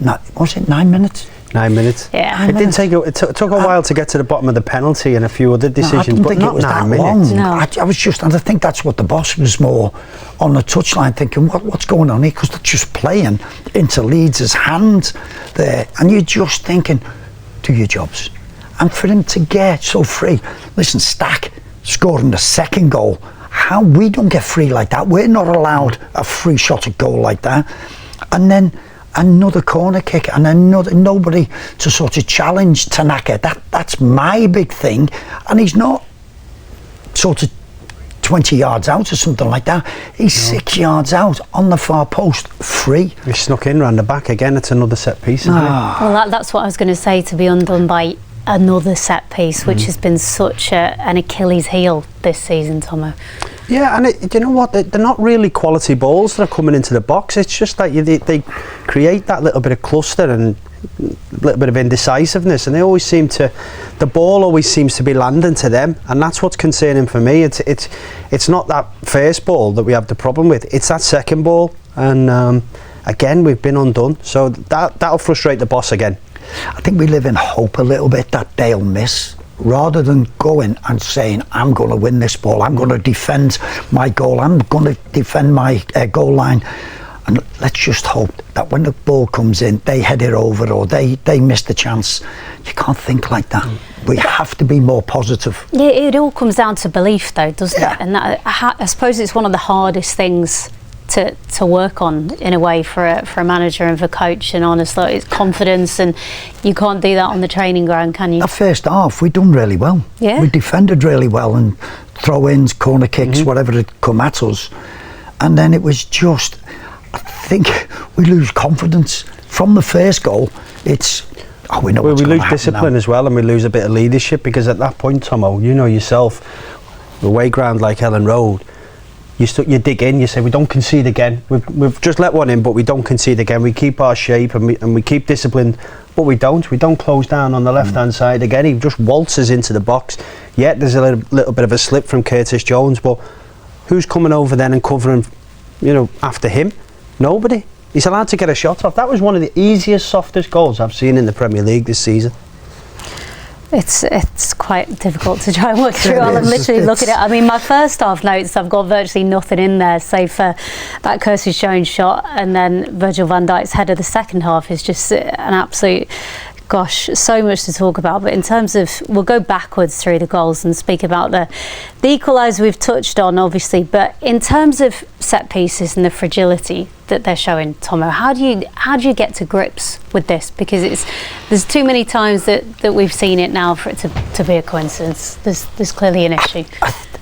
was it 9 minutes? 9 minutes. Yeah. It didn't take. It took a while to get to the bottom of the penalty and a few other decisions, but not 9 minutes. No. I was just, and I think that's what the boss was more on the touchline thinking, what's going on here? Because they're just playing into Leeds' hands there, and you're just thinking, do your jobs. And for him to get so free, listen, Stack scoring the second goal. How we don't get free like that? We're not allowed a free shot at goal like that, and then another corner kick and nobody to sort of challenge Tanaka. That's my big thing, and he's not sort of 20 yards out or something like that. He's 6 yards out on the far post, free. He snuck in round the back again. It's another set piece, isn't it? Well, that's what I was going to say, to be undone by another set piece, which has been such an Achilles heel this season, Tomo. Yeah, and you know what? They're not really quality balls that are coming into the box. It's just that they create that little bit of cluster and a little bit of indecisiveness, and the ball always seems to be landing to them, and that's what's concerning for me. It's not that first ball that we have the problem with. It's that second ball, and again we've been undone. So that'll frustrate the boss again. I think we live in hope a little bit that they'll miss, rather than going and saying, I'm going to win this ball, I'm going to defend my goal, I'm going to defend my goal line. And let's just hope that when the ball comes in, they head it over or they miss the chance. You can't think like that. We have to be more positive. Yeah, it all comes down to belief, though, doesn't it? And that, I suppose it's one of the hardest things to work on, in a way, for a manager and for coach and Arne Slot. It's confidence, and you can't do that on the training ground, can you? That first half, we done really well. Yeah. We defended really well, and throw-ins, corner kicks, whatever had come at us. And then it was just, I think we lose confidence. From the first goal, it's, we know what's going to happen now. We lose discipline as well, and we lose a bit of leadership, because at that point, Tomo, you know yourself, the away ground like Ellen Road, you dig in, you say, we don't concede again. We've just let one in, but we don't concede again. We keep our shape and we keep disciplined, but we don't close down on the left-hand side again. He just waltzes into the box. Yet there's a little bit of a slip from Curtis Jones, but who's coming over then and covering, after him? Nobody. He's allowed to get a shot off. That was one of the easiest, softest goals I've seen in the Premier League this season. It's quite difficult to try and work through. I'm literally looking at it. I mean, my first half notes, I've got virtually nothing in there, save for that Curtis Jones shot, and then Virgil van Dijk's header. The second half is just an absolute, gosh, so much to talk about. But in terms of, we'll go backwards through the goals and speak about the equaliser we've touched on, obviously. But in terms of set pieces and the fragility that they're showing, Tomo, how do you get to grips with this? Because there's too many times that we've seen it now for it to be a coincidence. There's clearly an issue.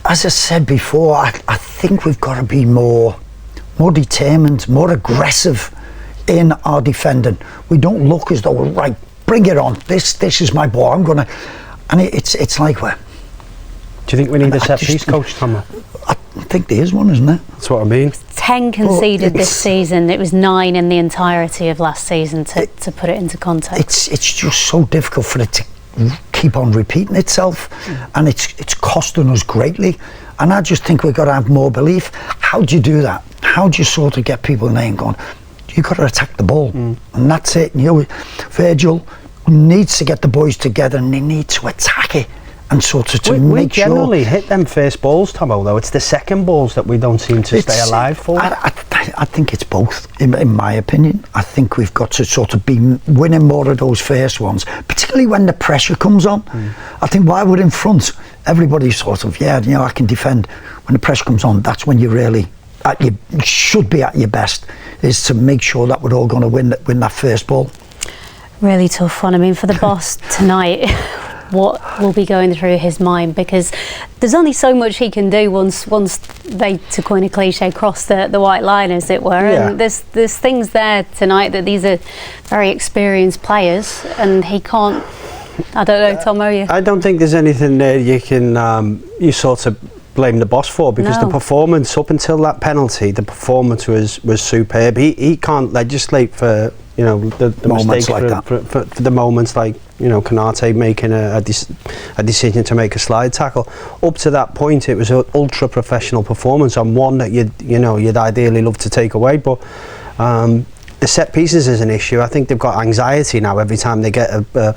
As I said before, I think we've got to be more determined, more aggressive in our defending. We don't look as though, right, bring it on. This is my ball. I'm gonna, and it's like where. Do you think we need a set piece, Coach Tomo? I think there is one, isn't there? That's what I mean. 10 conceded this season. It was 9 in the entirety of last season, to put it into context. It's just so difficult for it to keep on repeating itself, and it's costing us greatly. And I just think we've got to have more belief. How do you do that? How do you sort of get people in there and going, you've got to attack the ball, and that's it. Virgil needs to get the boys together, and they need to attack it and sort of to make sure. We generally hit them first balls, Tomo, though. It's the second balls that we don't seem to stay alive for. I think it's both, in my opinion. I think we've got to sort of be winning more of those first ones, particularly when the pressure comes on. I think while we're in front, everybody's sort of, I can defend. When the pressure comes on, that's when you really should be at your best, is to make sure that we're all going to win that first ball. Really tough one. I mean, for the boss tonight, what will be going through his mind? Because there's only so much he can do once they, to coin a cliche, cross the white line, as it were. And there's things there tonight that these are very experienced players, and he can't. I don't know, Tomo. I don't think there's anything there you can you sort of blame the boss for, because the performance up until that penalty, the performance was superb. He can't legislate for the mistakes like for the moments like Konate making a decision to make a slide tackle. Up to that point, it was an ultra professional performance, and one that you'd ideally love to take away. But the set pieces is an issue. I think they've got anxiety now every time they get a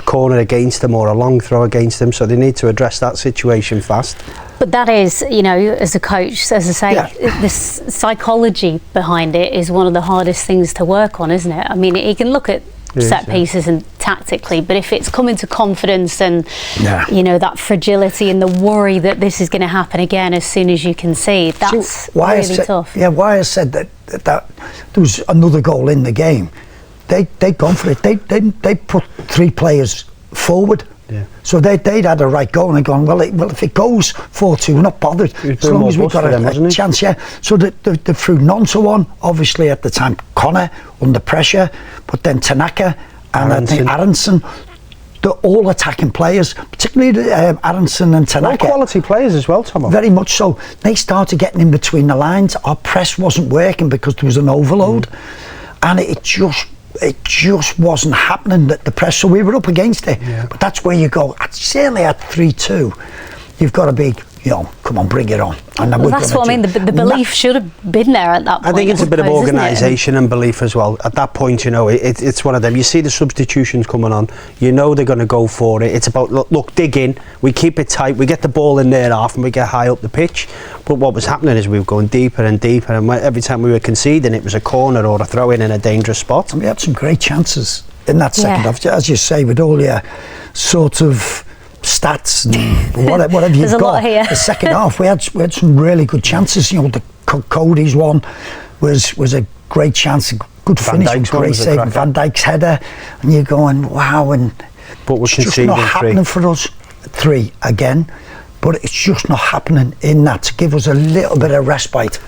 corner against them or a long throw against them, so they need to address that situation fast. But that is, as a coach, as I say, this psychology behind it is one of the hardest things to work on, isn't it? I mean, you can look at set pieces and tactically, but if it's coming to confidence and that fragility and the worry that this is going to happen again as soon as you can see, that's really tough. Yeah, why I said that there was another goal in the game. They'd gone for it. They put 3 players forward. Yeah. So they'd had a right goal and they'd gone, well, if it goes 4-2, we're not bothered. As long as we've got a chance, So they threw Nonso on, obviously at the time, Connor, under pressure, but then Tanaka and I think Aronson. They're all attacking players, particularly Aronson and Tanaka. All quality players as well, Tomo. Very much so. They started getting in between the lines. Our press wasn't working because there was an overload. And it just wasn't happening, that the press, so we were up against it. But that's where you go, certainly at 3-2, you've got to be, come on, bring it on. And well, that's what I mean, the belief should have been there at that point. I think it's a bit of organisation and belief as well. At that point, it's one of them. You see the substitutions coming on, they're going to go for it. It's about, look, dig in, we keep it tight, we get the ball in there half and we get high up the pitch. But what was happening is we were going deeper and deeper, and every time we were conceding, it was a corner or a throw-in a dangerous spot. And we had some great chances in that second half, as you say, with all your sort of stats and whatever you've got. Lot here. The second half, we had some really good chances. The Cody's one was a great chance, a good finish, great save, Van Dijk's header, and you're going, wow, and but we're it's just not happening for us. 3 again, but it's just not happening in that to give us a little bit of respite.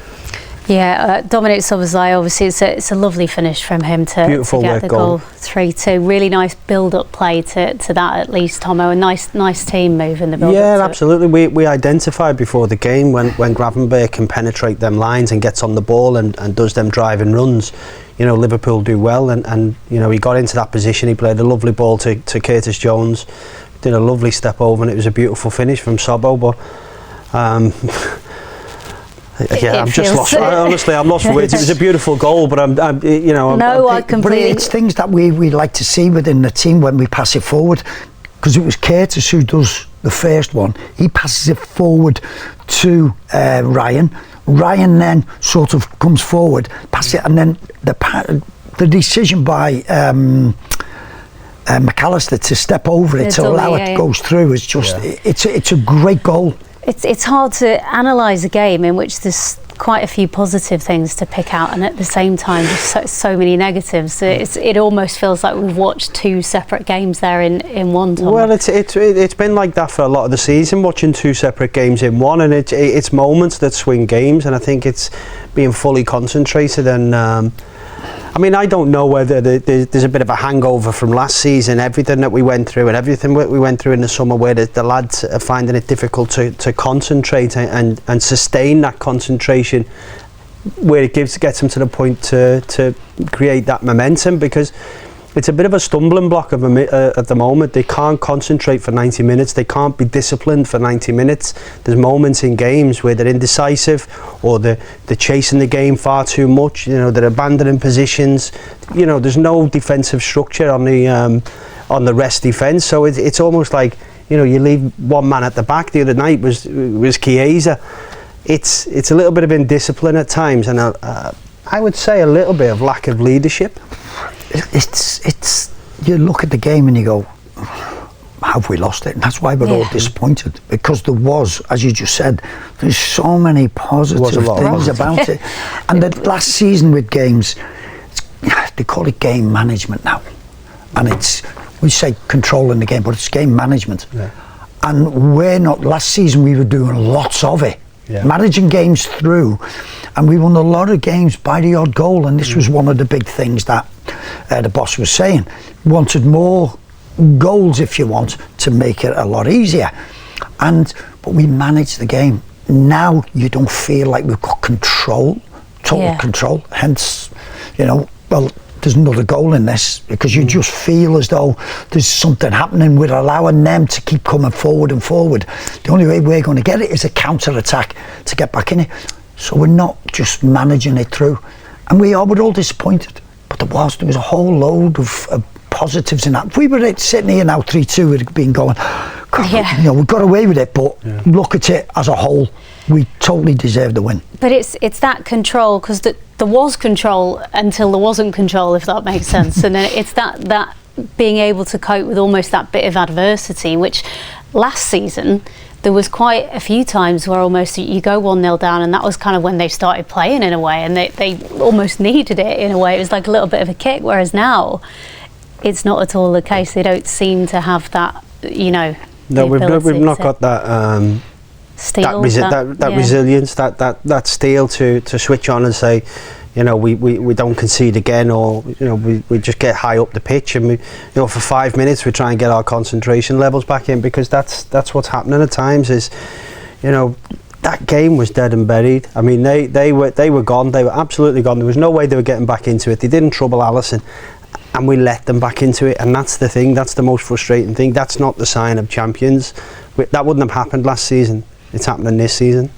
Yeah, Dominic Szoboszlai, obviously it's a lovely finish from him to get the goal. 3-2. Really nice build-up play to that, at least, Tomo. A nice team move in the build-up. Yeah, absolutely. We identified before the game when Gravenberch can penetrate them lines and gets on the ball and does them driving runs. Liverpool do well, and he got into that position. He played a lovely ball to Curtis Jones, did a lovely step over, and it was a beautiful finish from Sobo. But I'm just lost. Honestly, I'm lost for words. It was a beautiful goal, but I completely. But it's things that we like to see within the team when we pass it forward, because it was Kerkez who does the first one. He passes it forward to Ryan. Ryan then sort of comes forward, passes it, and then the decision by McAllister to step over it to allow it to go through is just it's a great goal. It's hard to analyse a game in which there's quite a few positive things to pick out, and at the same time just so many negatives. It almost feels like we've watched 2 separate games there in one time. Well, it's been like that for a lot of the season, watching 2 separate games in one, and it's moments that swing games, and I think it's being fully concentrated. And I don't know whether there's a bit of a hangover from last season, everything that we went through and everything we went through in the summer, where the lads are finding it difficult to concentrate and sustain that concentration, where it gets them to the point to create that momentum, because it's a bit of a stumbling block at the moment. They can't concentrate for 90 minutes. They can't be disciplined for 90 minutes. There's moments in games where they're indecisive, or they're chasing the game far too much. They're abandoning positions. There's no defensive structure on the rest defence. So it's almost like you leave one man at the back. The other night was Chiesa. It's a little bit of indiscipline at times, and I would say a little bit of lack of leadership. It's you look at the game and you go, have we lost it? And that's why we're all disappointed, because there was, as you just said, there's so many positive things about it. And the last season with games, they call it game management now, and we say controlling the game, but it's game management. And we're not. Last season we were doing lots of it, managing games through, and we won a lot of games by the odd goal. And this was one of the big things that the boss was saying. Wanted more goals, if you want, to make it a lot easier. But we managed the game. Now you don't feel like we've got control, total control. Hence, well, there's another goal in this, because you just feel as though there's something happening. We're allowing them to keep coming forward and forward. The only way we're going to get it is a counter attack to get back in it. So we're not just managing it through. And we're all disappointed. But there was a whole load of positives in that. If we were sitting here now 3-2, we'd have been going, God, you know, we got away with it, but look at it as a whole, we totally deserve the win. But it's that control, because there was control until there wasn't control, if that makes sense. And then it's that being able to cope with almost that bit of adversity, which last season there was quite a few times where almost you go 1-0 down, and that was kind of when they started playing in a way, and they almost needed it in a way. It was like a little bit of a kick, whereas now it's not at all the case. They don't seem to have that, you know. No, we've not got that steel, that resilience, that steel to switch on and say, you know, we don't concede again, or you know, we just get high up the pitch, and we, you know, for 5 minutes we try and get our concentration levels back in, because that's what's happening at times. Is, you know, that game was dead and buried. I mean, they were gone. They were absolutely gone. There was no way they were getting back into it. They didn't trouble Alisson, and we let them back into it. And that's the thing. That's the most frustrating thing. That's not the sign of champions. That wouldn't have happened last season. It's happening this season.